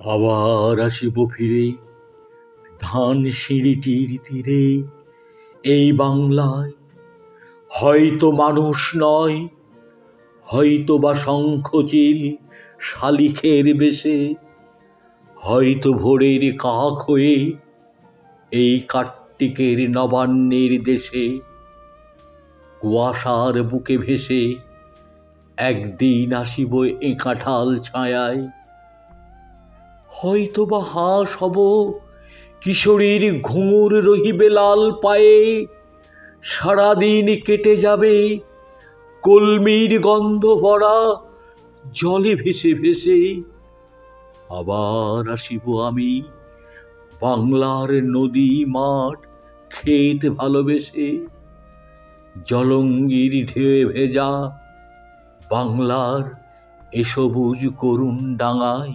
আবার আসিব ফিরে ধান সিঁড়িটির তীরে, এই বাংলায় হয়তো মানুষ নয়, হয়তো বা শঙ্খচিল শালিখের বেশে, হয়তো ভোরের কাক হয়ে এই কার্তিকের নবান্নের দেশে কুয়াশার বুকে ভেসে একদিন আসিব এ কাঁঠাল ছায়ায়। হয়তো বা হাঁস হব, কিশোরীর ঘুঙুর রহিবে লাল পায়ে, সারাদিন কেটে যাবে কলমির গন্ধ ভরা জলে ভেসে ভেসে। আবার আসিব আমি বাংলার নদী মাঠ ক্ষেত ভালোবেসে, জলঙ্গির ঢেউয়ে ভেজা বাংলার এ সবুজ করুণ ডাঙায়।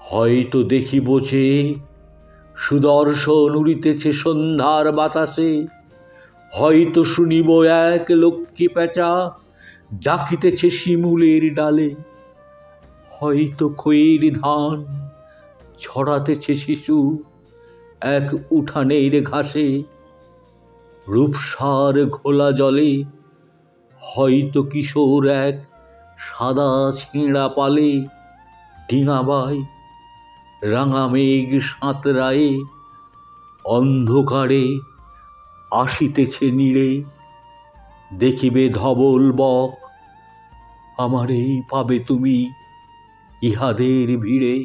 হয়তো দেখিব যে সুদর্শন উড়িতেছে সন্ধ্যার বাতাসে, হয়তো শুনিব এক লক্ষ্মী পেঁচা ডাকিতেছে শিমুলের ডালে, হয়তো খইয়ের ধান ছড়াতেছে শিশু এক উঠানের ঘাসে, রূপসার ঘোলা জলে হয়তো কিশোর এক সাদা ছেঁড়া পালে ডিঙাবায়, রাঙা মেঘ সাঁতরায়ে অন্ধকারে আসিতেছে নীড়ে। দেখিবে ধবল বক, আমারেই পাবে তুমি ইহাদের ভিড়ে।